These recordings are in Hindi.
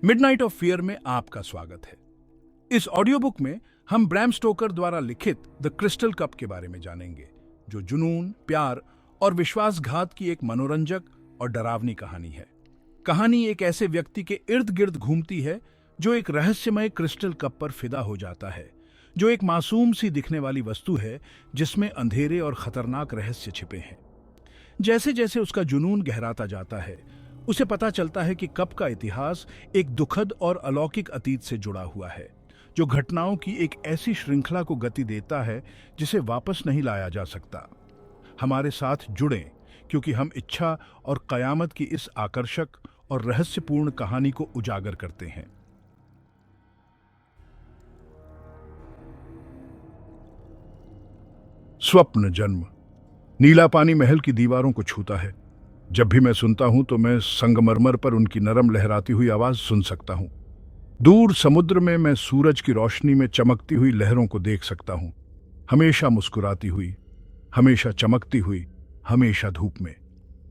मिडनाइट ऑफ फियर में आपका स्वागत है। इस ऑडियो बुक में हम ब्रैम स्टोकर द्वारा लिखित द क्रिस्टल कप के बारे में जानेंगे, जो जुनून, प्यार और विश्वासघात की एक मनोरंजक और डरावनी कहानी है। कहानी एक ऐसे व्यक्ति के इर्द गिर्द घूमती है जो एक रहस्यमय क्रिस्टल कप पर फिदा हो जाता है, जो एक मासूम सी दिखने वाली वस्तु है जिसमें अंधेरे और खतरनाक रहस्य छिपे हैं। जैसे जैसे उसका जुनून गहराता जाता है, उसे पता चलता है कि कप का इतिहास एक दुखद और अलौकिक अतीत से जुड़ा हुआ है, जो घटनाओं की एक ऐसी श्रृंखला को गति देता है जिसे वापस नहीं लाया जा सकता। हमारे साथ जुड़ें, क्योंकि हम इच्छा और कयामत की इस आकर्षक और रहस्यपूर्ण कहानी को उजागर करते हैं। स्वप्न जन्म। नीला पानी महल की दीवारों को छूता है। जब भी मैं सुनता हूं तो मैं संगमरमर पर उनकी नरम लहराती हुई आवाज सुन सकता हूं। दूर समुद्र में मैं सूरज की रोशनी में चमकती हुई लहरों को देख सकता हूं, हमेशा मुस्कुराती हुई, हमेशा चमकती हुई, हमेशा धूप में।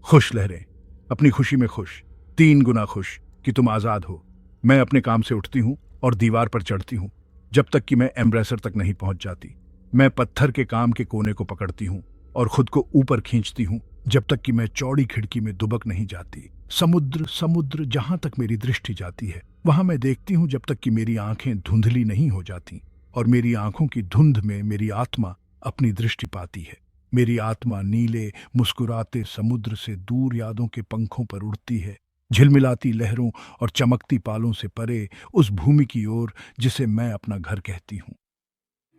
खुश लहरें, अपनी खुशी में खुश, 3 गुना खुश कि तुम आजाद हो। मैं अपने काम से उठती हूं और दीवार पर चढ़ती हूं, जब तक कि मैं एम्ब्रेसर तक नहीं पहुंच जाती। मैं पत्थर के काम के कोने को पकड़ती हूं और खुद को ऊपर खींचती हूं, जब तक कि मैं चौड़ी खिड़की में दुबक नहीं जाती। समुद्र समुद्र जहां तक मेरी दृष्टि जाती है, वहां मैं देखती हूं, जब तक कि मेरी आंखें धुंधली नहीं हो जाती। और मेरी आंखों की धुंध में मेरी आत्मा अपनी दृष्टि पाती है। मेरी आत्मा नीले मुस्कुराते समुद्र से दूर यादों के पंखों पर उड़ती है, झिलमिलाती लहरों और चमकती पालों से परे उस भूमि की ओर जिसे मैं अपना घर कहती हूँ।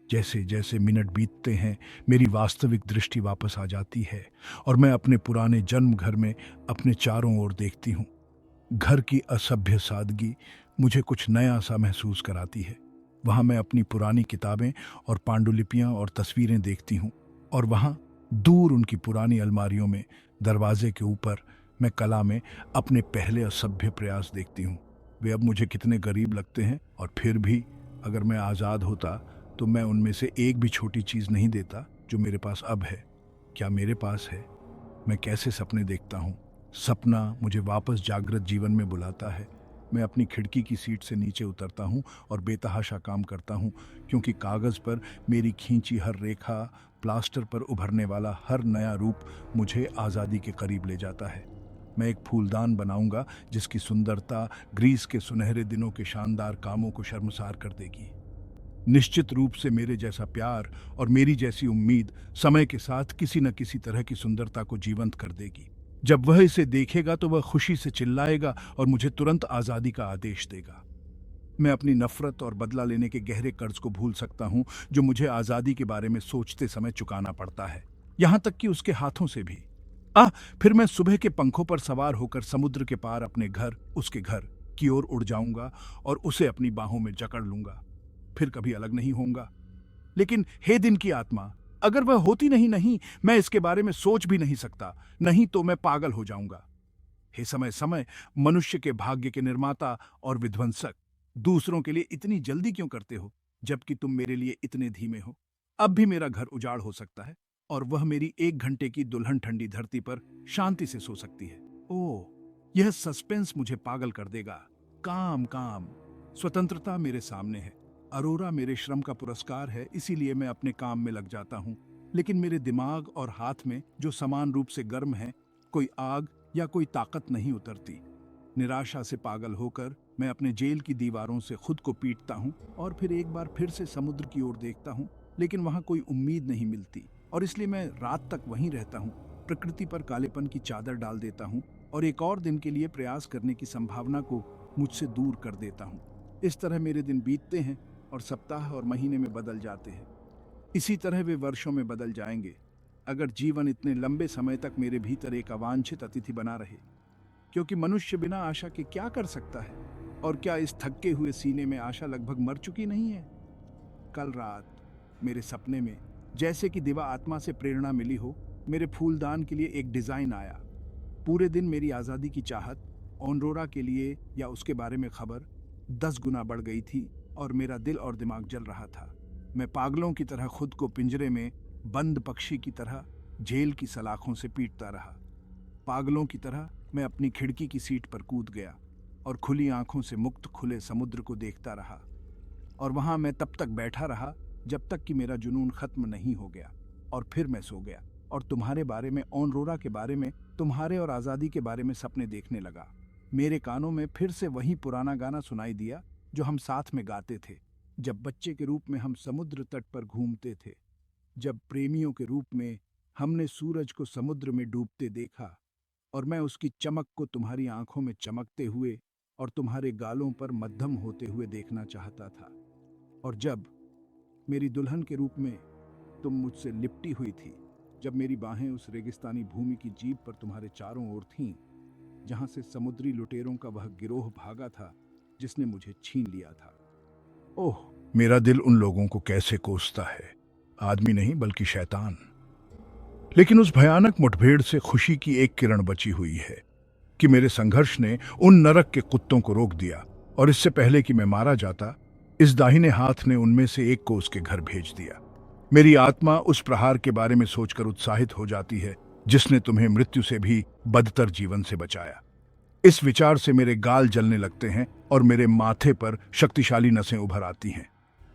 जैसे जैसे मिनट बीतते हैं, मेरी वास्तविक दृष्टि वापस आ जाती है और मैं अपने पुराने जन्म घर में अपने चारों ओर देखती हूँ। घर की असभ्य सादगी मुझे कुछ नया सा महसूस कराती है। वहाँ मैं अपनी पुरानी किताबें और पांडुलिपियाँ और तस्वीरें देखती हूँ, और वहाँ दूर उनकी पुरानी अलमारियों में दरवाजे के ऊपर मैं कला में अपने पहले असभ्य प्रयास देखती हूँ। वे अब मुझे कितने गरीब लगते हैं, और फिर भी अगर मैं आज़ाद होता तो मैं उनमें से एक भी छोटी चीज़ नहीं देता जो मेरे पास अब है। क्या मेरे पास है? मैं कैसे सपने देखता हूँ। सपना मुझे वापस जागृत जीवन में बुलाता है। मैं अपनी खिड़की की सीट से नीचे उतरता हूँ और बेतहाशा काम करता हूँ, क्योंकि कागज़ पर मेरी खींची हर रेखा, प्लास्टर पर उभरने वाला हर नया रूप मुझे आज़ादी के करीब ले जाता है। मैं एक फूलदान बनाऊंगा जिसकी सुंदरता ग्रीस के सुनहरे दिनों के शानदार कामों को शर्मसार कर देगी। निश्चित रूप से मेरे जैसा प्यार और मेरी जैसी उम्मीद समय के साथ किसी न किसी तरह की सुंदरता को जीवंत कर देगी। जब वह इसे देखेगा तो वह खुशी से चिल्लाएगा और मुझे तुरंत आज़ादी का आदेश देगा। मैं अपनी नफरत और बदला लेने के गहरे कर्ज को भूल सकता हूँ, जो मुझे आज़ादी के बारे में सोचते समय चुकाना पड़ता है, यहाँ तक कि उसके हाथों से भी। फिर मैं सुबह के पंखों पर सवार होकर समुद्र के पार अपने घर, उसके घर की ओर उड़ जाऊंगा और उसे अपनी बाहों में जकड़ लूंगा। फिर कभी अलग नहीं होऊंगा। लेकिन हे दिन की आत्मा, अगर वह होती नहीं, मैं इसके बारे में सोच भी नहीं सकता, नहीं तो मैं पागल हो जाऊंगा। हे समय समय, मनुष्य के भाग्य के निर्माता और विध्वंसक, दूसरों के लिए इतनी जल्दी क्यों करते हो, जबकि तुम मेरे लिए इतने धीमे हो। अब भी मेरा घर उजाड़ हो सकता है और वह मेरी 1 घंटे की दुल्हन ठंडी धरती पर शांति से सो सकती है। ओह, यह सस्पेंस मुझे पागल कर देगा। काम काम, स्वतंत्रता मेरे सामने है। अरोरा मेरे श्रम का पुरस्कार है, इसीलिए मैं अपने काम में लग जाता हूँ। लेकिन मेरे दिमाग और हाथ में, जो समान रूप से गर्म है, कोई आग या कोई ताकत नहीं उतरती। निराशा से पागल होकर मैं अपने जेल की दीवारों से खुद को पीटता हूँ और फिर एक बार फिर से समुद्र की ओर देखता हूँ, लेकिन वहाँ कोई उम्मीद नहीं मिलती, और इसलिए मैं रात तक वहीं रहता हूँ। प्रकृति पर कालेपन की चादर डाल देता हूँ और एक और दिन के लिए प्रयास करने की संभावना को मुझसे दूर कर देता हूँ। इस तरह मेरे दिन बीतते हैं और सप्ताह और महीने में बदल जाते हैं। इसी तरह वे वर्षों में बदल जाएंगे, अगर जीवन इतने लंबे समय तक मेरे भीतर एक अवांछित अतिथि बना रहे। क्योंकि मनुष्य बिना आशा के क्या कर सकता है, और क्या इस थके हुए सीने में आशा लगभग मर चुकी नहीं है? कल रात मेरे सपने में, जैसे कि दिवा आत्मा से प्रेरणा मिली हो, मेरे फूलदान के लिए एक डिजाइन आया। पूरे दिन मेरी आज़ादी की चाहत, ऑनरोरा के लिए या उसके बारे में खबर 10 गुना बढ़ गई थी, और मेरा दिल और दिमाग जल रहा था। मैं पागलों की तरह खुद को पिंजरे में बंद पक्षी की तरह जेल की सलाखों से पीटता रहा। पागलों की तरह मैं अपनी खिड़की की सीट पर कूद गया। और खुली आंखों से मुक्त खुले समुद्र को देखता रहा। और वहां मैं तब तक बैठा रहा जब तक कि मेरा जुनून खत्म नहीं हो गया। और फिर मैं सो गया और तुम्हारे बारे में, ऑनरोरा के बारे में, तुम्हारे और आज़ादी के बारे में सपने देखने लगा। मेरे कानों में फिर से वही पुराना गाना सुनाई दिया जो हम साथ में गाते थे, जब बच्चे के रूप में हम समुद्र तट पर घूमते थे, जब प्रेमियों के रूप में हमने सूरज को समुद्र में डूबते देखा और मैं उसकी चमक को तुम्हारी आंखों में चमकते हुए और तुम्हारे गालों पर मध्यम होते हुए देखना चाहता था। और जब मेरी दुल्हन के रूप में तुम मुझसे लिपटी हुई थी, जब मेरी बाहें उस रेगिस्तानी भूमि की जीभ पर तुम्हारे चारों ओर थीं, जहां से समुद्री लुटेरों का वह गिरोह भागा था जिसने मुझे छीन लिया था। ओह, मेरा दिल उन लोगों को कैसे कोसता है, आदमी नहीं बल्कि शैतान। लेकिन उस भयानक मुठभेड़ से खुशी की एक किरण बची हुई है कि मेरे संघर्ष ने उन नरक के कुत्तों को रोक दिया, और इससे पहले कि मैं मारा जाता, इस दाहिने हाथ ने उनमें से एक को उसके घर भेज दिया। मेरी आत्मा उस प्रहार के बारे में सोचकर उत्साहित हो जाती है जिसने तुम्हें मृत्यु से भी बदतर जीवन से बचाया। इस विचार से मेरे गाल जलने लगते हैं और मेरे माथे पर शक्तिशाली नसें उभर आती हैं।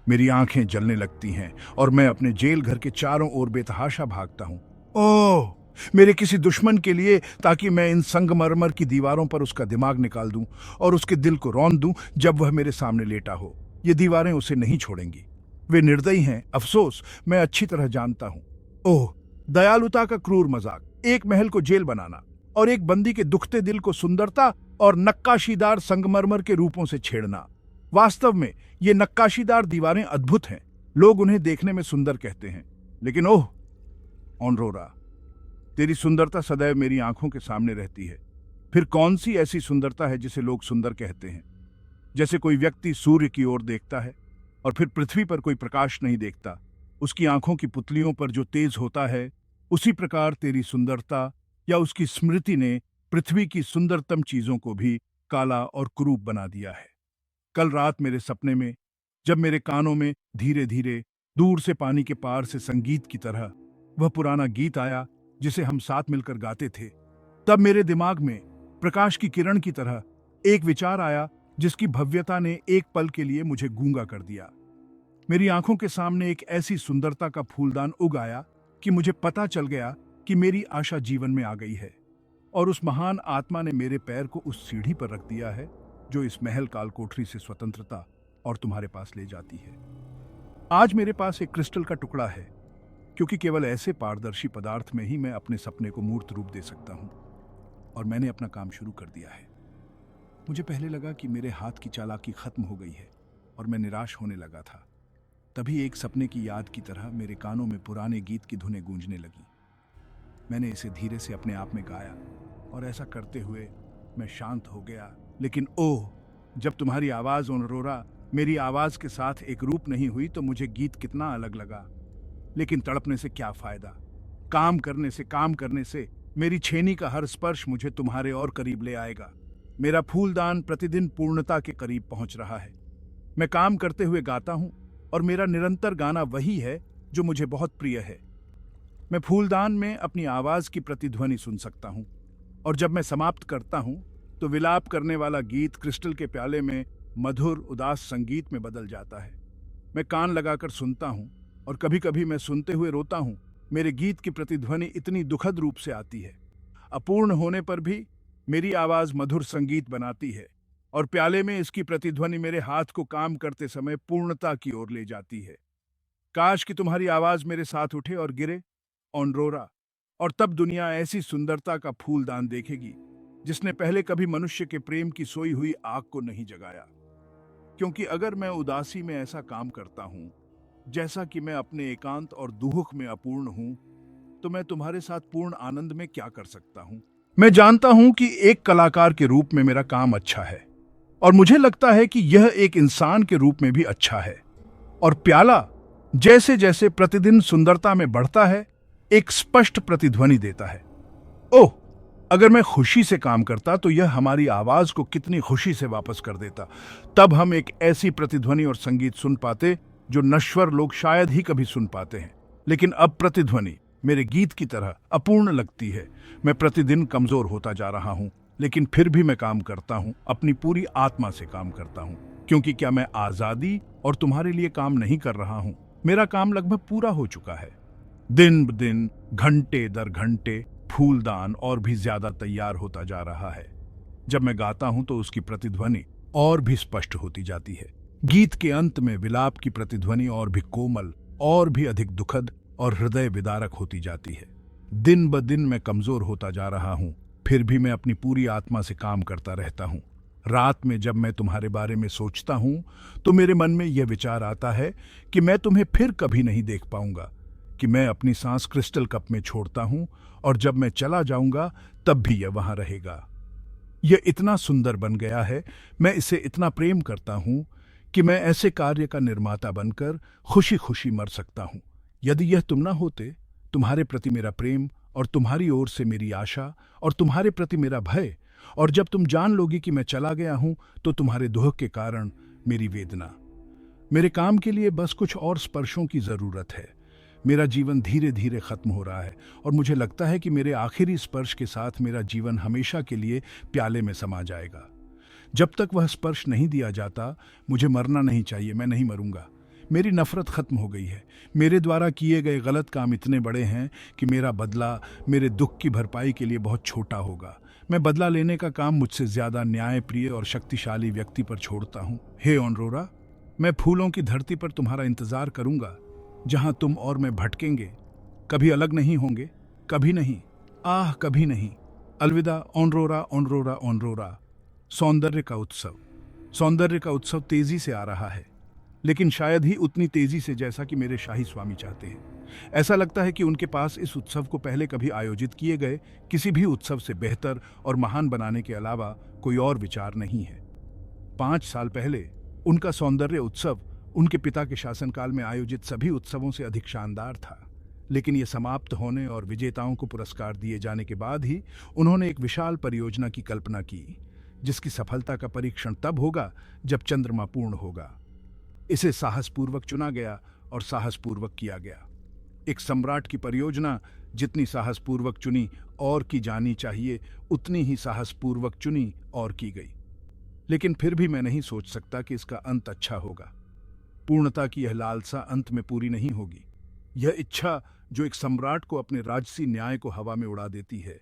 मेरी आंखें जलने लगती हैं और मैं अपने जेल घर के चारों ओर बेतहाशा भागता हूं। ओह, मेरे किसी दुश्मन के लिए, ताकि मैं इन संगमरमर की दीवारों पर उसका दिमाग निकाल दूं और उसके दिल को रौंद दूं जब वह मेरे सामने लेटा हो। ये दीवारें उसे नहीं छोड़ेंगी। वे निर्दयी हैं, अफसोस, मैं अच्छी तरह जानता हूं। ओह, दयालुता का क्रूर मजाक, एक महल को जेल बनाना और एक बंदी के दुखते दिल को सुंदरता और नक्काशीदार संगमरमर के रूपों से छेड़ना। वास्तव में ये नक्काशीदार दीवारें अद्भुत हैं। लोग उन्हें देखने में सुंदर कहते हैं, लेकिन ओह ऑनरोरा, तेरी सुंदरता सदैव मेरी आंखों के सामने रहती है। फिर कौन सी ऐसी सुंदरता है जिसे लोग सुंदर कहते हैं? जैसे कोई व्यक्ति सूर्य की ओर देखता है और फिर पृथ्वी पर कोई प्रकाश नहीं देखता, उसकी आंखों की पुतलियों पर जो तेज होता है, उसी प्रकार तेरी सुंदरता या उसकी स्मृति ने पृथ्वी की सुंदरतम चीजों को भी काला और कुरूप बना दिया है। कल रात मेरे सपने में, जब मेरे कानों में धीरे धीरे दूर से पानी के पार से संगीत की तरह वह पुराना गीत आया जिसे हम साथ मिलकर गाते थे, तब मेरे दिमाग में प्रकाश की किरण की तरह एक विचार आया जिसकी भव्यता ने एक पल के लिए मुझे गूंगा कर दिया। मेरी आंखों के सामने एक ऐसी सुंदरता का फूलदान उग आया कि मुझे पता चल गया कि मेरी आशा जीवन में आ गई है, और उस महान आत्मा ने मेरे पैर को उस सीढ़ी पर रख दिया है जो इस महल काल कोठरी से स्वतंत्रता और तुम्हारे पास ले जाती है। आज मेरे पास एक क्रिस्टल का टुकड़ा है, क्योंकि केवल ऐसे पारदर्शी पदार्थ में ही मैं अपने सपने को मूर्त रूप दे सकता हूं। और मैंने अपना काम शुरू कर दिया है। मुझे पहले लगा कि मेरे हाथ की चालाकी खत्म हो गई है और मैं निराश होने लगा था। तभी एक सपने की याद की तरह मेरे कानों में पुराने गीत की धुनें गूंजने लगी। मैंने इसे धीरे से अपने आप में गाया और ऐसा करते हुए मैं शांत हो गया। लेकिन ओह, जब तुम्हारी आवाज ऑनरोरा मेरी आवाज के साथ एक रूप नहीं हुई तो मुझे गीत कितना अलग लगा। लेकिन तड़पने से क्या फायदा? काम करने से मेरी छेनी का हर स्पर्श मुझे तुम्हारे और करीब ले आएगा। मेरा फूलदान प्रतिदिन पूर्णता के करीब पहुंच रहा है। मैं काम करते हुए गाता हूं और मेरा निरंतर गाना वही है जो मुझे बहुत प्रिय है। मैं फूलदान में अपनी आवाज की प्रतिध्वनि सुन सकता हूं, और जब मैं समाप्त करता हूं तो विलाप करने वाला गीत क्रिस्टल के प्याले में मधुर उदास संगीत में बदल जाता है। मैं कान लगाकर सुनता हूं और कभी कभी मैं सुनते हुए रोता हूं। मेरे गीत की प्रतिध्वनि इतनी दुखद रूप से आती है। अपूर्ण होने पर भी मेरी आवाज मधुर संगीत बनाती है, और प्याले में इसकी प्रतिध्वनि मेरे हाथ को काम करते समय पूर्णता की ओर ले जाती है। काश कि तुम्हारी आवाज मेरे साथ उठे और गिरे, ऑनरोरा, और तब दुनिया ऐसी सुंदरता का फूलदान देखेगी जिसने पहले कभी मनुष्य के प्रेम की सोई हुई आग को नहीं जगाया। क्योंकि अगर मैं उदासी में ऐसा काम करता हूं जैसा कि मैं अपने एकांत और दुख में अपूर्ण हूं, तो मैं तुम्हारे साथ पूर्ण आनंद में क्या कर सकता हूं? मैं जानता हूं कि एक कलाकार के रूप में मेरा काम अच्छा है, और मुझे लगता है कि यह एक इंसान के रूप में भी अच्छा है। और प्याला जैसे जैसे प्रतिदिन सुंदरता में बढ़ता है, एक स्पष्ट प्रतिध्वनि देता है। ओह, अगर मैं खुशी से काम करता तो यह हमारी आवाज को कितनी खुशी से वापस कर देता। तब हम एक ऐसी प्रतिध्वनि और संगीत सुन पाते जो नश्वर लोग शायद ही कभी सुन पाते हैं। लेकिन अब प्रतिध्वनि मेरे गीत की तरह अपूर्ण लगती है। मैं प्रतिदिन कमजोर होता जा रहा हूं, लेकिन फिर भी मैं काम करता हूँ, अपनी पूरी आत्मा से काम करता हूँ। क्योंकि क्या मैं आजादी और तुम्हारे लिए काम नहीं कर रहा हूँ? मेरा काम लगभग पूरा हो चुका है। दिन ब दिन, घंटे दर घंटे फूलदान और भी ज्यादा तैयार होता जा रहा है। जब मैं गाता हूं तो उसकी प्रतिध्वनि और भी स्पष्ट होती जाती है। गीत के अंत में विलाप की प्रतिध्वनि और भी कोमल, और भी अधिक दुखद और हृदय विदारक होती जाती है। दिन ब दिन मैं कमजोर होता जा रहा हूं, फिर भी मैं अपनी पूरी आत्मा से काम करता रहता हूं। रात में जब मैं तुम्हारे बारे में सोचता हूं तो मेरे मन में यह विचार आता है कि मैं तुम्हें फिर कभी नहीं देख पाऊंगा, कि मैं अपनी सांस क्रिस्टल कप में छोड़ता हूं और जब मैं चला जाऊंगा तब भी यह वहां रहेगा। यह इतना सुंदर बन गया है, मैं इसे इतना प्रेम करता हूं कि मैं ऐसे कार्य का निर्माता बनकर खुशी खुशी मर सकता हूं। यदि यह तुम ना होते, तुम्हारे प्रति मेरा प्रेम और तुम्हारी ओर से मेरी आशा और तुम्हारे प्रति मेरा भय, और जब तुम जान लोगी कि मैं चला गया हूं तो तुम्हारे दुख के कारण मेरी वेदना, मेरे काम के लिए बस कुछ और स्पर्शों की जरूरत है। मेरा जीवन धीरे धीरे खत्म हो रहा है और मुझे लगता है कि मेरे आखिरी स्पर्श के साथ मेरा जीवन हमेशा के लिए प्याले में समा जाएगा। जब तक वह स्पर्श नहीं दिया जाता, मुझे मरना नहीं चाहिए। मैं नहीं मरूंगा। मेरी नफरत खत्म हो गई है। मेरे द्वारा किए गए गलत काम इतने बड़े हैं कि मेरा बदला मेरे दुख की भरपाई के लिए बहुत छोटा होगा। मैं बदला लेने का काम मुझसे ज्यादा न्यायप्रिय और शक्तिशाली व्यक्ति पर छोड़ता हूँ। हे ऑनरोरा, मैं फूलों की धरती पर तुम्हारा इंतजार करूंगा, जहां तुम और मैं भटकेंगे, कभी अलग नहीं होंगे, कभी नहीं, आह कभी नहीं। अलविदा ऑनरोरा, ऑनरोरा, ऑनरोरा। सौंदर्य का उत्सव तेजी से आ रहा है, लेकिन शायद ही उतनी तेजी से जैसा कि मेरे शाही स्वामी चाहते हैं। ऐसा लगता है कि उनके पास इस उत्सव को पहले कभी आयोजित किए गए किसी भी उत्सव से बेहतर और महान बनाने के अलावा कोई और विचार नहीं है। 5 साल पहले उनका सौंदर्य उत्सव उनके पिता के शासनकाल में आयोजित सभी उत्सवों से अधिक शानदार था, लेकिन ये समाप्त होने और विजेताओं को पुरस्कार दिए जाने के बाद ही उन्होंने एक विशाल परियोजना की कल्पना की, जिसकी सफलता का परीक्षण तब होगा जब चंद्रमा पूर्ण होगा। इसे साहसपूर्वक चुना गया और साहसपूर्वक किया गया। एक सम्राट की परियोजना जितनी साहसपूर्वक चुनी और की जानी चाहिए, उतनी ही साहसपूर्वक चुनी और की गई। लेकिन फिर भी मैं नहीं सोच सकता कि इसका अंत अच्छा होगा। पूर्णता की यह लालसा अंत में पूरी नहीं होगी। यह इच्छा जो एक सम्राट को अपने राजसी न्याय को हवा में उड़ा देती है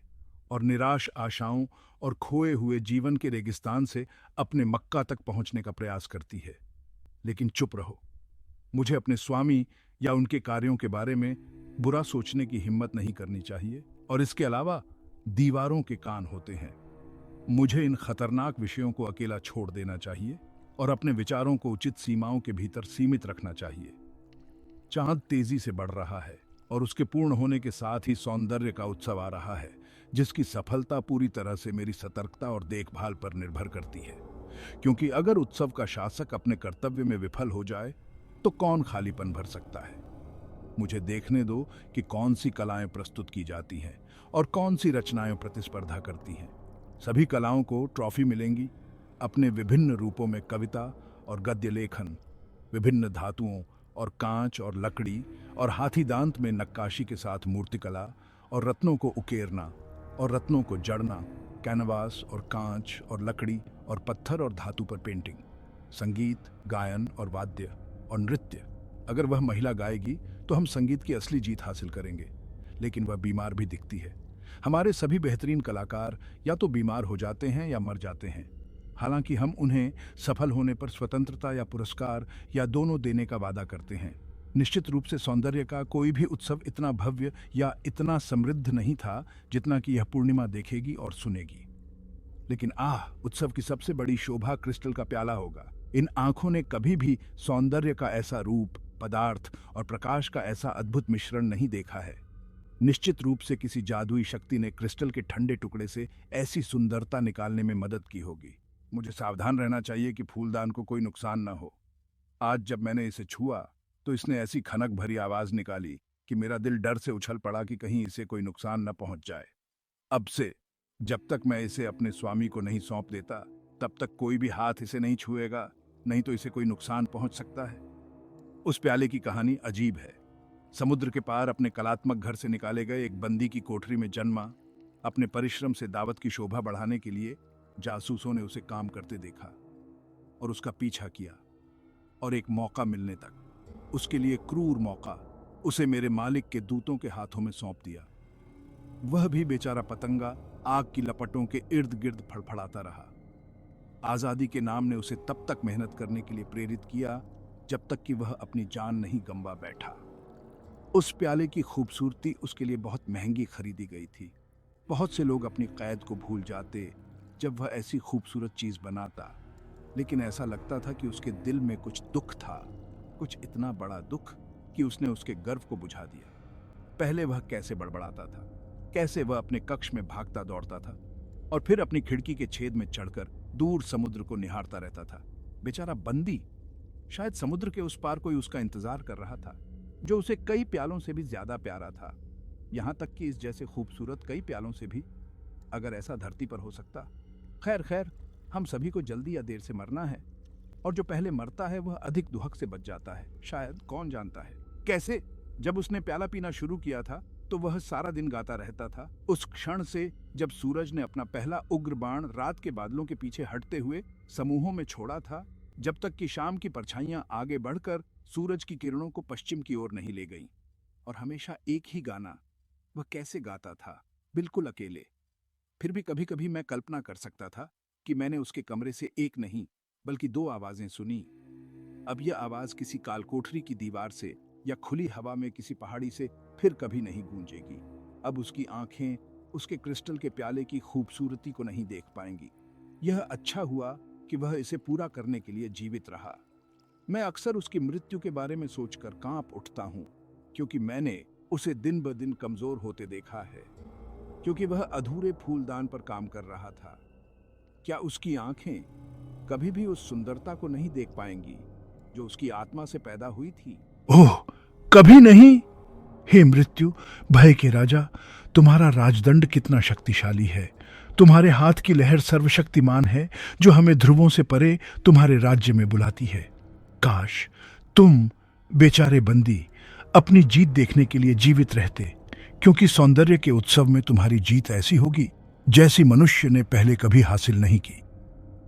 और निराश आशाओं और खोए हुए जीवन के रेगिस्तान से अपने मक्का तक पहुंचने का प्रयास करती है। लेकिन चुप रहो। मुझे अपने स्वामी या उनके कार्यों के बारे में बुरा सोचने की हिम्मत नहीं करनी चाहिए, और इसके अलावा दीवारों के कान होते हैं। मुझे इन खतरनाक विषयों को अकेला छोड़ देना चाहिए और अपने विचारों को उचित सीमाओं के भीतर सीमित रखना चाहिए। चांद तेजी से बढ़ रहा है और उसके पूर्ण होने के साथ ही सौंदर्य का उत्सव आ रहा है, जिसकी सफलता पूरी तरह से मेरी सतर्कता और देखभाल पर निर्भर करती है। क्योंकि अगर उत्सव का शासक अपने कर्तव्य में विफल हो जाए तो कौन खालीपन भर सकता है। मुझे देखने दो कि कौन सी कलाएं प्रस्तुत की जाती हैं और कौन सी रचनाएं प्रतिस्पर्धा करती हैं। सभी कलाओं को ट्रॉफी मिलेंगी, अपने विभिन्न रूपों में कविता और गद्य लेखन, विभिन्न धातुओं और कांच और लकड़ी और हाथी दांत में नक्काशी के साथ मूर्तिकला और रत्नों को उकेरना और रत्नों को जड़ना, कैनवास और कांच और लकड़ी और पत्थर और धातु पर पेंटिंग, संगीत, गायन और वाद्य और नृत्य। अगर वह महिला गाएगी तो हम संगीत की असली जीत हासिल करेंगे, लेकिन वह बीमार भी दिखती है। हमारे सभी बेहतरीन कलाकार या तो बीमार हो जाते हैं या मर जाते हैं, हालांकि हम उन्हें सफल होने पर स्वतंत्रता या पुरस्कार या दोनों देने का वादा करते हैं। निश्चित रूप से सौंदर्य का कोई भी उत्सव इतना भव्य या इतना समृद्ध नहीं था जितना कि यह पूर्णिमा देखेगी और सुनेगी। लेकिन उत्सव की सबसे बड़ी शोभा क्रिस्टल का प्याला होगा। इन आंखों ने कभी भी सौंदर्य का ऐसा रूप, पदार्थ और प्रकाश का ऐसा अद्भुत मिश्रण नहीं देखा है। निश्चित रूप से किसी जादुई शक्ति ने क्रिस्टल के ठंडे टुकड़े से ऐसी सुंदरता निकालने में मदद की होगी। मुझे सावधान रहना चाहिए कि फूलदान को कोई नुकसान न हो। आज जब मैंने इसे छुआ तो इसने ऐसी खनक भरी आवाज निकाली कि मेरा दिल डर से उछल पड़ा कि कहीं इसे कोई नुकसान न पहुंच जाए। अब से जब तक मैं इसे अपने स्वामी को नहीं सौंप देता, तब तक कोई भी हाथ इसे नहीं छुएगा, नहीं तो इसे कोई नुकसान पहुंच सकता है। उस प्याले की कहानी अजीब है। समुद्र के पार अपने कलात्मक घर से निकाले गए एक बंदी की कोठरी में जन्मा, अपने परिश्रम से दावत की शोभा बढ़ाने के लिए जासूसों ने उसे काम करते देखा और उसका पीछा किया, और एक मौका मिलने तक, उसके लिए क्रूर मौका, उसे मेरे मालिक के दूतों के हाथों में सौंप दिया। वह भी बेचारा पतंगा आग की लपटों के इर्द गिर्द फड़फड़ाता रहा। आजादी के नाम ने उसे तब तक मेहनत करने के लिए प्रेरित किया जब तक कि वह अपनी जान नहीं गंवा बैठा। उस प्याले की खूबसूरती उसके लिए बहुत महंगी खरीदी गई थी। बहुत से लोग अपनी कैद को भूल जाते जब वह ऐसी खूबसूरत चीज बनाता, लेकिन ऐसा लगता था कि उसके दिल में कुछ दुख था, कुछ इतना बड़ा दुख कि उसने उसके गर्व को बुझा दिया। पहले वह कैसे बड़बड़ाता था, कैसे वह अपने कक्ष में भागता दौड़ता था और फिर अपनी खिड़की के छेद में चढ़कर दूर समुद्र को निहारता रहता था। बेचारा बंदी, शायद समुद्र के उस पार कोई उसका इंतजार कर रहा था, जो उसे कई प्यालों से भी ज्यादा प्यारा था। यहां तक कि इस जैसे खूबसूरत कई प्यालों से भी, अगर ऐसा धरती पर हो सकता। खैर खैर, हम सभी को जल्दी या देर से मरना है, और जो पहले मरता है वह अधिक दुहक से बच जाता है। शायद, कौन जानता है कैसे। जब उसने प्याला पीना शुरू किया था तो वह सारा दिन गाता रहता था। उस क्षण से जब सूरज ने अपना पहला उग्र बाण रात के बादलों के पीछे हटते हुए समूहों में छोड़ा था, जब तक कि शाम की परछाइयां आगे बढ़कर सूरज की किरणों को पश्चिम की ओर नहीं ले गईं। और हमेशा एक ही गाना। वह कैसे गाता था, बिल्कुल अकेले। फिर भी कभी कभी मैं कल्पना कर सकता था कि मैंने उसके कमरे से एक नहीं बल्कि दो आवाजें सुनी। अब यह आवाज किसी कालकोठरी की दीवार से या खुली हवा में किसी पहाड़ी से फिर कभी नहीं गूंजेगी। अब उसकी आंखें उसके क्रिस्टल के प्याले की खूबसूरती को नहीं देख पाएंगी। यह अच्छा हुआ कि वह इसे पूरा करने के लिए जीवित रहा। मैं अक्सर उसकी मृत्यु के बारे में सोचकर कांप उठता हूं, क्योंकि मैंने उसे दिन ब दिन कमजोर होते देखा है, क्योंकि वह अधूरे फूलदान पर काम कर रहा था। क्या उसकी आंखें कभी भी उस सुंदरता को नहीं देख पाएंगी जो उसकी आत्मा से पैदा हुई थी? ओह, कभी नहीं। हे मृत्यु, भय के राजा, तुम्हारा राजदंड कितना शक्तिशाली है। तुम्हारे हाथ की लहर सर्वशक्तिमान है, जो हमें ध्रुवों से परे तुम्हारे राज्य में बुलाती है। काश तुम, बेचारे बंदी, अपनी जीत देखने के लिए जीवित रहते, क्योंकि सौंदर्य के उत्सव में तुम्हारी जीत ऐसी होगी जैसी मनुष्य ने पहले कभी हासिल नहीं की।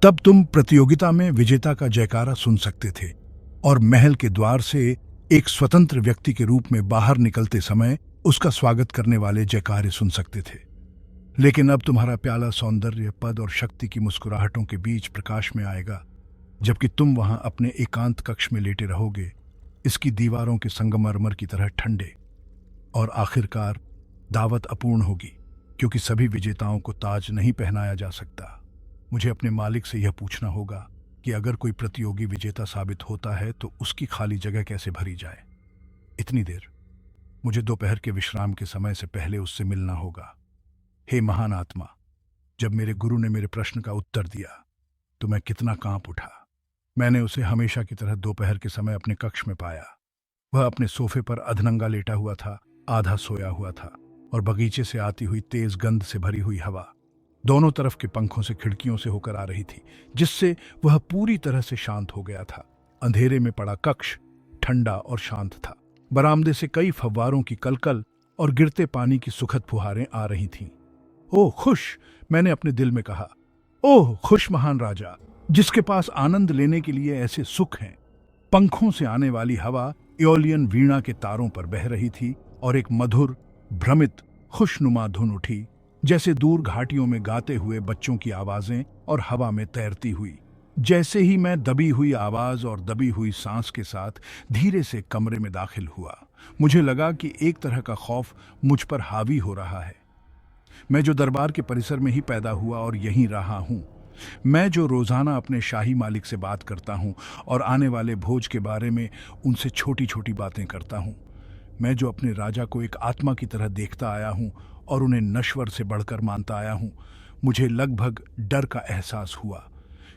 तब तुम प्रतियोगिता में विजेता का जयकारा सुन सकते थे और महल के द्वार से एक स्वतंत्र व्यक्ति के रूप में बाहर निकलते समय उसका स्वागत करने वाले जयकारे सुन सकते थे। लेकिन अब तुम्हारा प्याला सौंदर्य, पद और शक्ति की मुस्कुराहटों के बीच प्रकाश में आएगा, जबकि तुम वहां अपने एकांत कक्ष में लेटे रहोगे, इसकी दीवारों के संगमरमर की तरह ठंडे। और आखिरकार दावत अपूर्ण होगी, क्योंकि सभी विजेताओं को ताज नहीं पहनाया जा सकता। मुझे अपने मालिक से यह पूछना होगा कि अगर कोई प्रतियोगी विजेता साबित होता है तो उसकी खाली जगह कैसे भरी जाए। इतनी देर, मुझे दोपहर के विश्राम के समय से पहले उससे मिलना होगा। हे महान आत्मा, जब मेरे गुरु ने मेरे प्रश्न का उत्तर दिया तो मैं कितना कांप उठा। मैंने उसे हमेशा की तरह दोपहर के समय अपने कक्ष में पाया। वह अपने सोफे पर अधनंगा लेटा हुआ था, आधा सोया हुआ था, और बगीचे से आती हुई तेज गंध से भरी हुई हवा दोनों तरफ के पंखों से, खिड़कियों से होकर आ रही थी, जिससे वह पूरी तरह से शांत हो गया था। अंधेरे में पड़ा कक्ष ठंडा और शांत था। बरामदे से कई फव्वारों की कलकल और गिरते पानी की सुखद फुहारें आ रही थीं। ओह खुश, मैंने अपने दिल में कहा। ओह खुश महान राजा, जिसके पास आनंद लेने के लिए ऐसे सुख हैं। पंखों से आने वाली हवा एओलियन वीणा के तारों पर बह रही थी और एक मधुर, भ्रमित, खुशनुमा धुन उठी, जैसे दूर घाटियों में गाते हुए बच्चों की आवाजें और हवा में तैरती हुई। जैसे ही मैं दबी हुई आवाज और दबी हुई सांस के साथ धीरे से कमरे में दाखिल हुआ, मुझे लगा कि एक तरह का खौफ मुझ पर हावी हो रहा है। मैं जो दरबार के परिसर में ही पैदा हुआ और यहीं रहा हूं, मैं जो रोजाना अपने शाही मालिक से बात करता हूं और आने वाले भोज के बारे में उनसे छोटी छोटी बातें करता हूं, मैं जो अपने राजा को एक आत्मा की तरह देखता आया हूं और उन्हें नश्वर से बढ़कर मानता आया हूं, मुझे लगभग डर का एहसास हुआ,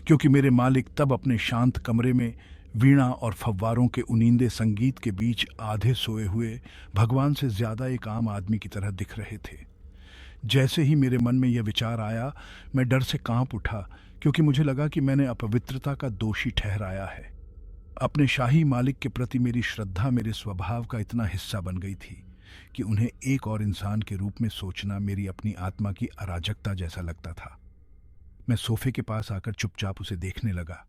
क्योंकि मेरे मालिक तब अपने शांत कमरे में वीणा और फव्वारों के उनींदे संगीत के बीच आधे सोए हुए भगवान से ज्यादा एक आम आदमी की तरह दिख रहे थे। जैसे ही मेरे मन में यह विचार आया, मैं डर से कांप उठा, क्योंकि मुझे लगा कि मैंने अपवित्रता का दोषी ठहराया है। अपने शाही मालिक के प्रति मेरी श्रद्धा मेरे स्वभाव का इतना हिस्सा बन गई थी कि उन्हें एक और इंसान के रूप में सोचना मेरी अपनी आत्मा की अराजकता जैसा लगता था। मैं सोफे के पास आकर चुपचाप उसे देखने लगा।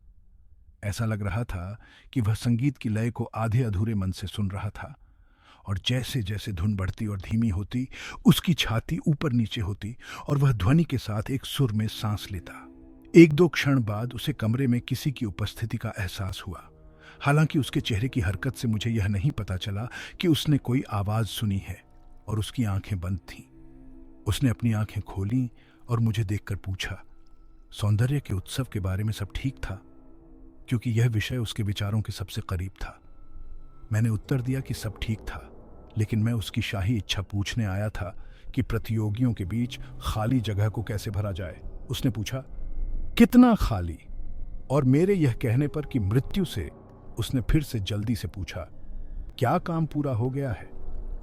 ऐसा लग रहा था कि वह संगीत की लय को आधे अधूरे मन से सुन रहा था, और जैसे जैसे धुन बढ़ती और धीमी होती, उसकी छाती ऊपर नीचे होती और वह ध्वनि के साथ एक सुर में सांस लेता। एक दो क्षण बाद उसे कमरे में किसी की उपस्थिति का एहसास हुआ। हालांकि उसके चेहरे की हरकत से मुझे यह नहीं पता चला कि उसने कोई आवाज सुनी है, और उसकी आंखें बंद थीं। उसने अपनी आंखें खोलीं और मुझे देखकर पूछा, सौंदर्य के उत्सव के बारे में सब ठीक था? क्योंकि यह विषय उसके विचारों के सबसे करीब था। मैंने उत्तर दिया कि सब ठीक था, लेकिन मैं उसकी शाही इच्छा पूछने आया था कि प्रतियोगियों के बीच खाली जगह को कैसे भरा जाए। उसने पूछा, कितना खाली? और मेरे यह कहने पर कि मृत्यु से, उसने फिर से जल्दी से पूछा, क्या काम पूरा हो गया है?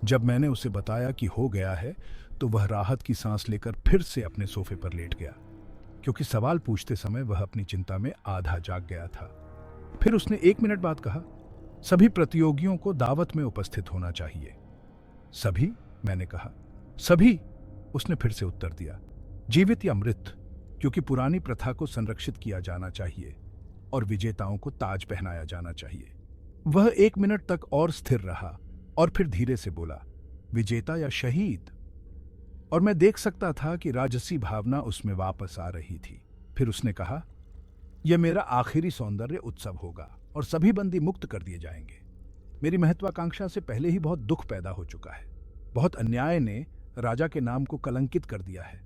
जब मैंने उसे बताया कि हो गया है, तो वह राहत की सांस लेकर फिर से अपने सोफे पर लेट गया, क्योंकि सवाल पूछते समय वह अपनी चिंता में आधा जाग गया था। फिर उसने 1 मिनट बाद कहा, सभी प्रतियोगियों को दावत में उपस्थित होना चाहिए। सभी? मैंने कहा। सभी, उसने फिर से उत्तर दिया, जीवित या मृत, क्योंकि पुरानी प्रथा को संरक्षित किया जाना चाहिए और विजेताओं को ताज पहनाया जाना चाहिए। वह 1 मिनट तक और स्थिर रहा और फिर धीरे से बोला, विजेता या शहीद? और मैं देख सकता था कि राजसी भावना उसमें वापस आ रही थी। फिर उसने कहा, यह मेरा आखिरी सौंदर्य उत्सव होगा और सभी बंदी मुक्त कर दिए जाएंगे। मेरी महत्वाकांक्षा से पहले ही बहुत दुख पैदा हो चुका है। बहुत अन्याय ने राजा के नाम को कलंकित कर दिया है।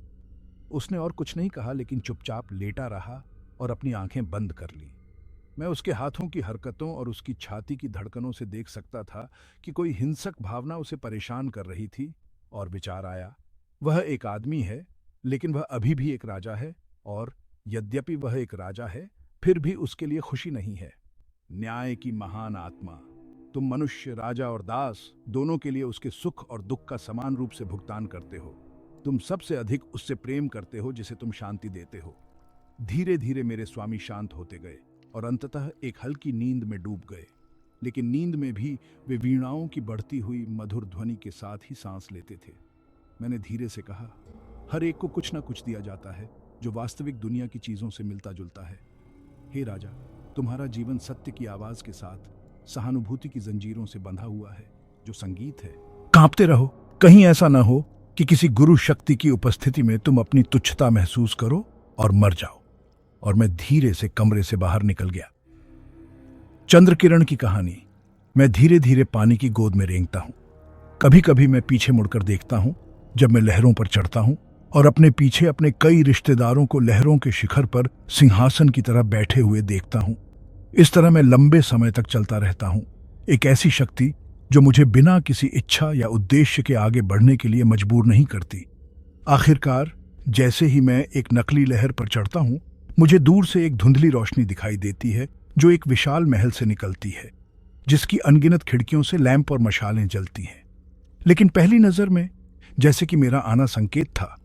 उसने और कुछ नहीं कहा, लेकिन चुपचाप लेटा रहा और अपनी आंखें बंद कर ली। मैं उसके हाथों की हरकतों और उसकी छाती की धड़कनों से देख सकता था कि कोई हिंसक भावना उसे परेशान कर रही थी, और विचार आया, वह एक आदमी है, लेकिन वह अभी भी एक राजा है, और यद्यपि वह एक राजा है, फिर भी उसके लिए खुशी नहीं है। न्याय की महान आत्मा, तुम मनुष्य, राजा और दास दोनों के लिए उसके सुख और दुख का समान रूप से भुगतान करते हो। तुम सबसे अधिक उससे प्रेम करते हो जिसे तुम शांति देते हो। धीरे धीरे मेरे स्वामी शांत होते गए और अंततः एक हल्की नींद में डूब गए, लेकिन नींद में भी वे वीणाओं की बढ़ती हुई मधुर ध्वनि के साथ ही सांस लेते थे। मैंने धीरे से कहा, हर एक को कुछ ना कुछ दिया जाता है जो वास्तविक दुनिया की चीजों से मिलता जुलता है। हे राजा, तुम्हारा जीवन सत्य की आवाज के साथ सहानुभूति की जंजीरों से बंधा हुआ है, जो संगीत है। कांपते रहो, कहीं ऐसा ना हो कि किसी गुरु शक्ति की उपस्थिति में तुम अपनी तुच्छता महसूस करो और मर जाओ। और मैं धीरे से कमरे से बाहर निकल गया। चंद्र किरण की कहानी। मैं धीरे धीरे पानी की गोद में रेंगता हूं। कभी कभी मैं पीछे मुड़कर देखता हूं जब मैं लहरों पर चढ़ता हूं और अपने पीछे अपने कई रिश्तेदारों को लहरों के शिखर पर सिंहासन की तरह बैठे हुए देखता हूं। इस तरह मैं लंबे समय तक चलता रहता हूं। एक ऐसी शक्ति जो मुझे बिना किसी इच्छा या उद्देश्य के आगे बढ़ने के लिए मजबूर नहीं करती। आखिरकार जैसे ही मैं एक नकली लहर पर चढ़ता हूं, मुझे दूर से एक धुंधली रोशनी दिखाई देती है जो एक विशाल महल से निकलती है, जिसकी अनगिनत खिड़कियों से लैंप और मशालें जलती हैं। लेकिन पहली नजर में, जैसे कि मेरा आना संकेत था,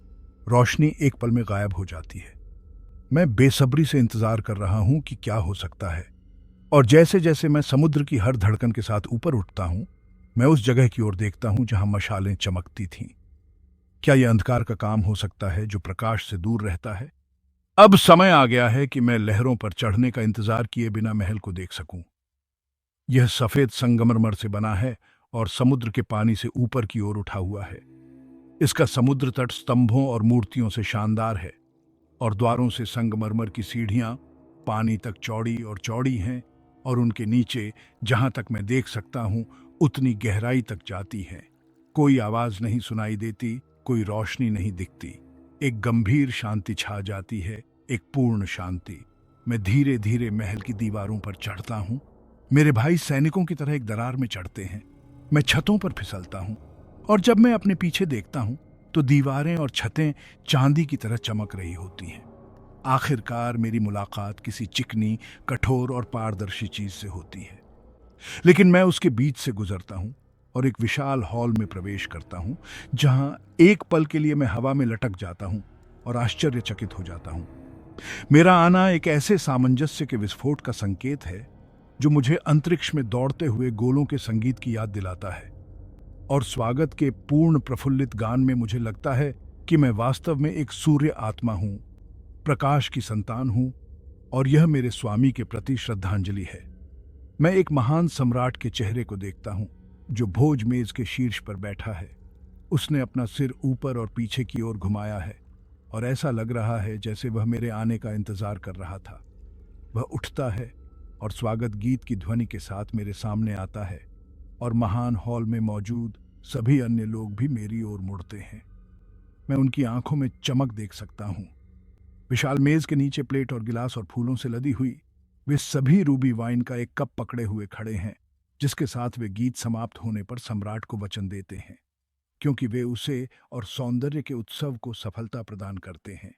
रोशनी एक पल में गायब हो जाती है। मैं बेसब्री से इंतजार कर रहा हूं कि क्या हो सकता है, और जैसे जैसे मैं समुद्र की हर धड़कन के साथ ऊपर उठता हूं, मैं उस जगह की ओर देखता हूं जहां मशालें चमकती थीं। क्या यह अंधकार का काम हो सकता है जो प्रकाश से दूर रहता है? अब समय आ गया है कि मैं लहरों पर चढ़ने का इंतजार किए बिना महल को देख सकूं। यह सफेद संगमरमर से बना है और समुद्र के पानी से ऊपर की ओर उठा हुआ है। इसका समुद्र तट स्तंभों और मूर्तियों से शानदार है, और द्वारों से संगमरमर की सीढ़ियां पानी तक चौड़ी और चौड़ी हैं, और उनके नीचे, जहां तक मैं देख सकता हूं, उतनी गहराई तक जाती हैं। कोई आवाज नहीं सुनाई देती, कोई रोशनी नहीं दिखती। एक गंभीर शांति छा जाती है, एक पूर्ण शांति। मैं धीरे धीरे महल की दीवारों पर चढ़ता हूं। मेरे भाई सैनिकों की तरह एक दरार में चढ़ते हैं। मैं छतों पर फिसलता हूं, और जब मैं अपने पीछे देखता हूं तो दीवारें और छतें चांदी की तरह चमक रही होती हैं। आखिरकार मेरी मुलाकात किसी चिकनी, कठोर और पारदर्शी चीज से होती है। लेकिन मैं उसके बीच से गुजरता हूं और एक विशाल हॉल में प्रवेश करता हूं, जहां एक पल के लिए मैं हवा में लटक जाता हूं और आश्चर्यचकित हो जाता हूं। मेरा आना एक ऐसे सामंजस्य के विस्फोट का संकेत है जो मुझे अंतरिक्ष में दौड़ते हुए गोलों के संगीत की याद दिलाता है। और स्वागत के पूर्ण प्रफुल्लित गान में मुझे लगता है कि मैं वास्तव में एक सूर्य आत्मा हूं, प्रकाश की संतान हूं, और यह मेरे स्वामी के प्रति श्रद्धांजलि है। मैं एक महान सम्राट के चेहरे को देखता हूं, जो भोज मेज के शीर्ष पर बैठा है। उसने अपना सिर ऊपर और पीछे की ओर घुमाया है और ऐसा लग रहा है जैसे वह मेरे आने का इंतजार कर रहा था। वह उठता है और स्वागत गीत की ध्वनि के साथ मेरे सामने आता है, और महान हॉल में मौजूद सभी अन्य लोग भी मेरी ओर मुड़ते हैं। मैं उनकी आंखों में चमक देख सकता हूं। विशाल मेज के नीचे प्लेट और गिलास और फूलों से लदी हुई वे सभी रूबी वाइन का एक कप पकड़े हुए खड़े हैं, जिसके साथ वे गीत समाप्त होने पर सम्राट को वचन देते हैं, क्योंकि वे उसे और सौंदर्य के उत्सव को सफलता प्रदान करते हैं।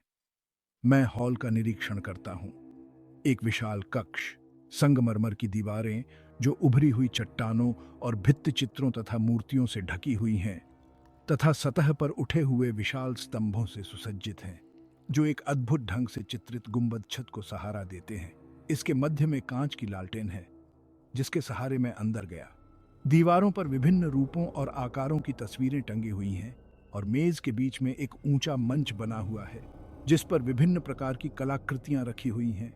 मैं हॉल का निरीक्षण करता हूं। एक विशाल कक्ष, संगमरमर की दीवारें जो उभरी हुई चट्टानों और भित्ति चित्रों तथा मूर्तियों से ढकी हुई हैं, तथा सतह पर उठे हुए विशाल स्तंभों से सुसज्जित हैं, जो एक अद्भुत ढंग से चित्रित गुंबद छत को सहारा देते हैं। इसके मध्य में कांच की लालटेन है, जिसके सहारे मैं अंदर गया। दीवारों पर विभिन्न रूपों और आकारों की तस्वीरें टंगी हुई हैं, और मेज के बीच में एक ऊंचा मंच बना हुआ है, जिस पर विभिन्न प्रकार की कलाकृतियां रखी हुई हैं।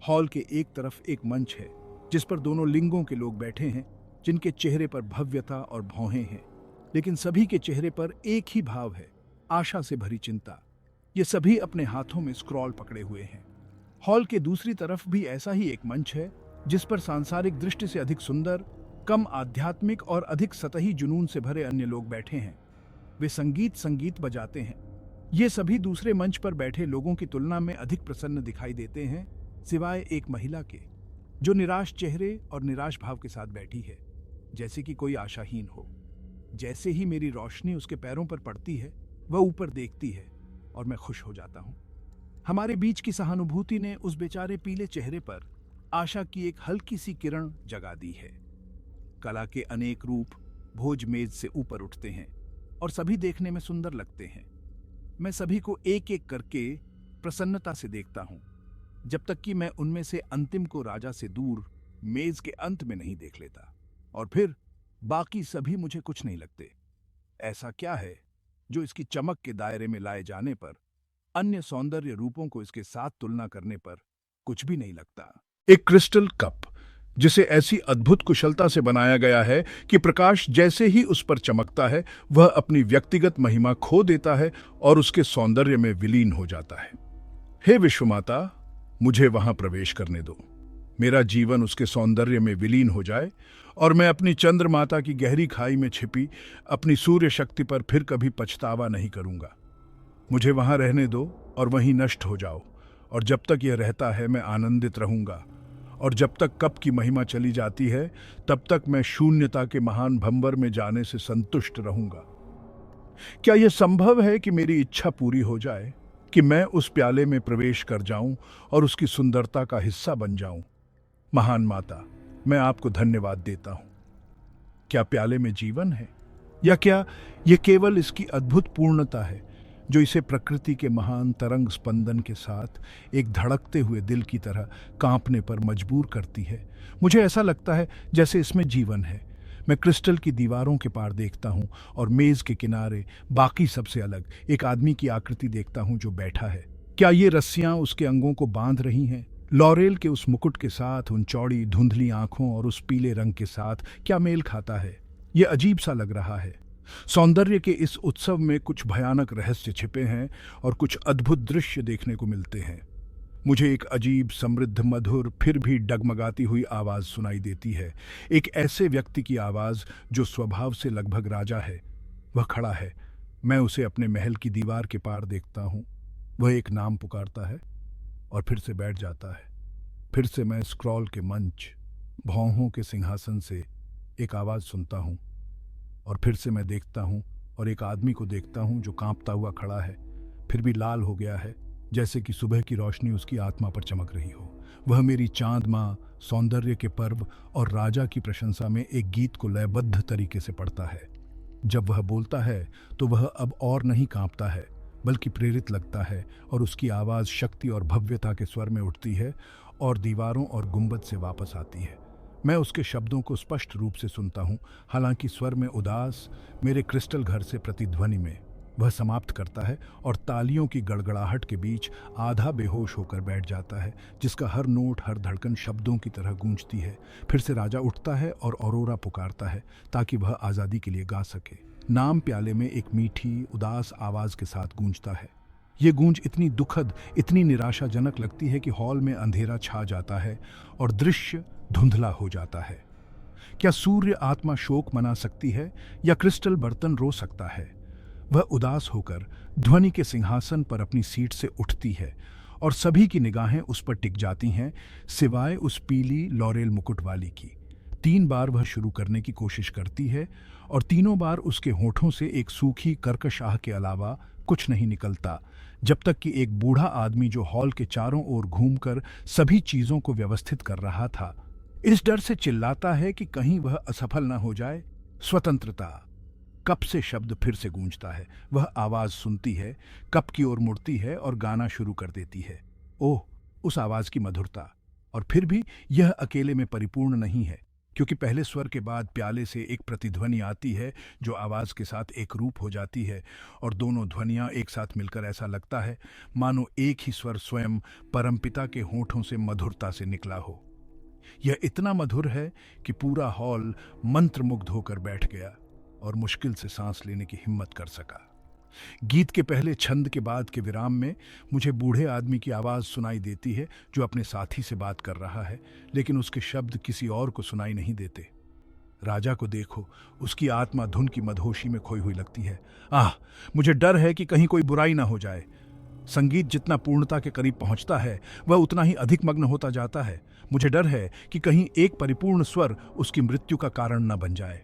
हॉल के एक तरफ एक मंच है, जिस पर दोनों लिंगों के लोग बैठे हैं, जिनके चेहरे पर भव्यता और भौहें हैं, लेकिन सभी के चेहरे पर एक ही भाव है, आशा से भरी चिंता। ये सभी अपने हाथों में स्क्रॉल पकड़े हुए हैं। हॉल के दूसरी तरफ भी ऐसा ही एक मंच है, जिस पर सांसारिक दृष्टि से अधिक सुंदर, कम आध्यात्मिक और अधिक सतही जुनून से भरे अन्य लोग बैठे हैं। वे संगीत बजाते हैं। ये सभी दूसरे मंच पर बैठे लोगों की तुलना में अधिक प्रसन्न दिखाई देते हैं, सिवाय एक महिला के, जो निराश चेहरे और निराश भाव के साथ बैठी है, जैसे कि कोई आशाहीन हो। जैसे ही मेरी रोशनी उसके पैरों पर पड़ती है, वह ऊपर देखती है और मैं खुश हो जाता हूं। हमारे बीच की सहानुभूति ने उस बेचारे पीले चेहरे पर आशा की एक हल्की सी किरण जगा दी है। कला के अनेक रूप भोज मेज से ऊपर उठते हैं और सभी देखने में सुंदर लगते हैं। मैं सभी को एक एक करके प्रसन्नता से देखता हूं, जब तक कि मैं उनमें से अंतिम को राजा से दूर मेज के अंत में नहीं देख लेता, और फिर बाकी सभी मुझे कुछ नहीं लगते। ऐसा क्या है जो इसकी चमक के दायरे में लाए जाने पर, अन्य सौंदर्य रूपों को इसके साथ तुलना करने पर कुछ भी नहीं लगता। एक क्रिस्टल कप, जिसे ऐसी अद्भुत कुशलता से बनाया गया है कि प्रकाश जैसे ही उस पर चमकता है, वह अपनी व्यक्तिगत महिमा खो देता है और उसके सौंदर्य में विलीन हो जाता है। हे विश्वमाता, मुझे वहां प्रवेश करने दो। मेरा जीवन उसके सौंदर्य में विलीन हो जाए और मैं अपनी चंद्रमाता की गहरी खाई में छिपी अपनी सूर्य शक्ति पर फिर कभी पछतावा नहीं करूंगा। मुझे वहां रहने दो और वहीं नष्ट हो जाओ, और जब तक यह रहता है मैं आनंदित रहूंगा, और जब तक कप की महिमा चली जाती है, तब तक मैं शून्यता के महान भंवर में जाने से संतुष्ट रहूंगा। क्या यह संभव है कि मेरी इच्छा पूरी हो जाए, कि मैं उस प्याले में प्रवेश कर जाऊं और उसकी सुंदरता का हिस्सा बन जाऊं? महान माता, मैं आपको धन्यवाद देता हूं। क्या प्याले में जीवन है, या क्या यह केवल इसकी अद्भुत पूर्णता है, जो इसे प्रकृति के महान तरंग स्पंदन के साथ एक धड़कते हुए दिल की तरह कांपने पर मजबूर करती है? मुझे ऐसा लगता है जैसे इसमें जीवन है। मैं क्रिस्टल की दीवारों के पार देखता हूं और मेज के किनारे बाकी सबसे अलग एक आदमी की आकृति देखता हूं जो बैठा है। क्या ये रस्सियां उसके अंगों को बांध रही हैं? लॉरेल के उस मुकुट के साथ उन चौड़ी धुंधली आंखों और उस पीले रंग के साथ क्या मेल खाता है? यह अजीब सा लग रहा है। सौंदर्य के इस उत्सव में कुछ भयानक रहस्य छिपे हैं और कुछ अद्भुत दृश्य देखने को मिलते हैं। मुझे एक अजीब, समृद्ध, मधुर, फिर भी डगमगाती हुई आवाज सुनाई देती है। एक ऐसे व्यक्ति की आवाज जो स्वभाव से लगभग राजा है। वह खड़ा है। मैं उसे अपने महल की दीवार के पार देखता हूँ। वह एक नाम पुकारता है और फिर से बैठ जाता है। फिर से मैं स्क्रॉल के मंच, भौहों के सिंहासन से एक आवाज सुनता हूँ, और फिर से मैं देखता हूँ और एक आदमी को देखता हूँ जो कांपता हुआ खड़ा है, फिर भी लाल हो गया है, जैसे कि सुबह की रोशनी उसकी आत्मा पर चमक रही हो। वह मेरी चांद माँ, सौंदर्य के पर्व और राजा की प्रशंसा में एक गीत को लयबद्ध तरीके से पढ़ता है। जब वह बोलता है तो वह अब और नहीं कांपता है, बल्कि प्रेरित लगता है, और उसकी आवाज़ शक्ति और भव्यता के स्वर में उठती है और दीवारों और गुंबद से वापस आती है। मैं उसके शब्दों को स्पष्ट रूप से सुनता हूँ, हालांकि स्वर में उदास मेरे क्रिस्टल घर से प्रतिध्वनि में। वह समाप्त करता है और तालियों की गड़गड़ाहट के बीच आधा बेहोश होकर बैठ जाता है, जिसका हर नोट, हर धड़कन शब्दों की तरह गूंजती है। फिर से राजा उठता है और औरोरा पुकारता है ताकि वह आज़ादी के लिए गा सके। नाम प्याले में एक मीठी उदास आवाज़ के साथ गूंजता है। ये गूंज इतनी दुखद, इतनी निराशाजनक लगती है कि हॉल में अंधेरा छा जाता है और दृश्य धुंधला हो जाता है। क्या सूर्य आत्मा शोक मना सकती है या क्रिस्टल बर्तन रो सकता है? वह उदास होकर ध्वनि के सिंहासन पर अपनी सीट से उठती है और सभी की निगाहें उस पर टिक जाती हैं, सिवाय उस पीली लॉरेल मुकुट वाली की। 3 बार वह शुरू करने की कोशिश करती है और तीनों बार उसके होठों से एक सूखी कर्कश आह के अलावा कुछ नहीं निकलता, जब तक कि एक बूढ़ा आदमी जो हॉल के चारों ओर घूमकर सभी चीजों को व्यवस्थित कर रहा था, इस डर से चिल्लाता है कि कहीं वह असफल न हो जाए। स्वतंत्रता। कप से शब्द फिर से गूंजता है। वह आवाज सुनती है, कप की ओर मुड़ती है और गाना शुरू कर देती है। ओह, उस आवाज की मधुरता! और फिर भी यह अकेले में परिपूर्ण नहीं है, क्योंकि पहले स्वर के बाद प्याले से एक प्रतिध्वनि आती है जो आवाज के साथ एक रूप हो जाती है, और दोनों ध्वनियां एक साथ मिलकर ऐसा लगता है मानो एक ही स्वर स्वयं परमपिता के होठों से मधुरता से निकला हो। यह इतना मधुर है कि पूरा हॉल मंत्रमुग्ध होकर बैठ गया और मुश्किल से सांस लेने की हिम्मत कर सका। गीत के पहले छंद के बाद के विराम में मुझे बूढ़े आदमी की आवाज सुनाई देती है जो अपने साथी से बात कर रहा है, लेकिन उसके शब्द किसी और को सुनाई नहीं देते। राजा को देखो, उसकी आत्मा धुन की मदहोशी में खोई हुई लगती है। आह, मुझे डर है कि कहीं कोई बुराई ना हो जाए। संगीत जितना पूर्णता के करीब पहुंचता है, वह उतना ही अधिक मग्न होता जाता है। मुझे डर है कि कहीं एक परिपूर्ण स्वर उसकी मृत्यु का कारण न बन जाए।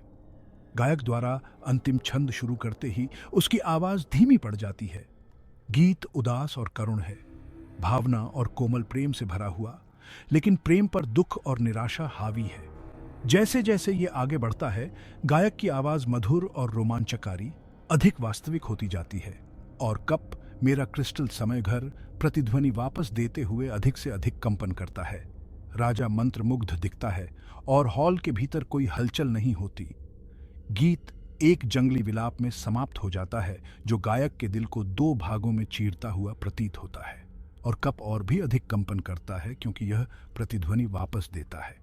गायक द्वारा अंतिम छंद शुरू करते ही उसकी आवाज धीमी पड़ जाती है। गीत उदास और करुण है, भावना और कोमल प्रेम से भरा हुआ, लेकिन प्रेम पर दुख और निराशा हावी है। जैसे जैसे ये आगे बढ़ता है, गायक की आवाज मधुर और रोमांचकारी, अधिक वास्तविक होती जाती है, और कप, मेरा क्रिस्टल समय घर, प्रतिध्वनि वापस देते हुए अधिक से अधिक कंपन करता है। राजा मंत्रमुग्ध दिखता है और हॉल के भीतर कोई हलचल नहीं होती। गीत एक जंगली विलाप में समाप्त हो जाता है जो गायक के दिल को 2 भागों में चीरता हुआ प्रतीत होता है, और कप और भी अधिक कंपन करता है क्योंकि यह प्रतिध्वनि वापस देता है।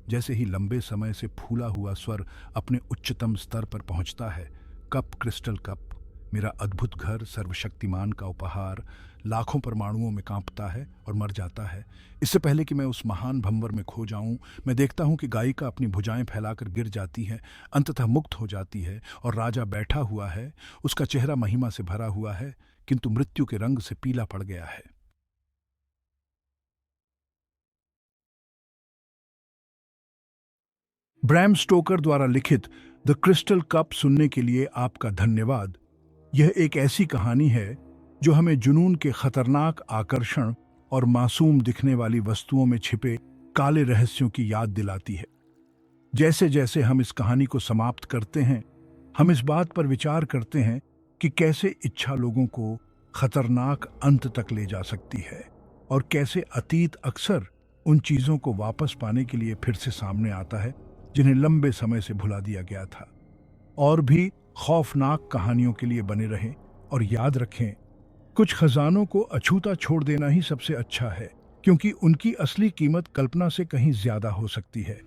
जैसे ही लंबे समय से फूला हुआ स्वर अपने उच्चतम स्तर पर पहुंचता है, कप, क्रिस्टल कप, मेरा अद्भुत घर, सर्वशक्तिमान का उपहार, लाखों परमाणुओं में कांपता है और मर जाता है। इससे पहले कि मैं उस महान भंवर में खो जाऊं, मैं देखता हूं कि गायिका अपनी भुजाएं फैलाकर गिर जाती है, अंततः मुक्त हो जाती है, और राजा बैठा हुआ है। उसका चेहरा महिमा से भरा हुआ है, किंतु मृत्यु के रंग से पीला पड़ गया है। ब्रैम स्टोकर द्वारा लिखित द क्रिस्टल कप सुनने के लिए आपका धन्यवाद। यह एक ऐसी कहानी है जो हमें जुनून के खतरनाक आकर्षण और मासूम दिखने वाली वस्तुओं में छिपे काले रहस्यों की याद दिलाती है। जैसे जैसे हम इस कहानी को समाप्त करते हैं, हम इस बात पर विचार करते हैं कि कैसे इच्छा लोगों को खतरनाक अंत तक ले जा सकती है, और कैसे अतीत अक्सर उन चीजों को वापस पाने के लिए फिर से सामने आता है जिन्हें लंबे समय से भुला दिया गया था। और भी खौफनाक कहानियों के लिए बने रहें, और याद रखें, कुछ खजानों को अछूता छोड़ देना ही सबसे अच्छा है, क्योंकि उनकी असली कीमत कल्पना से कहीं ज्यादा हो सकती है।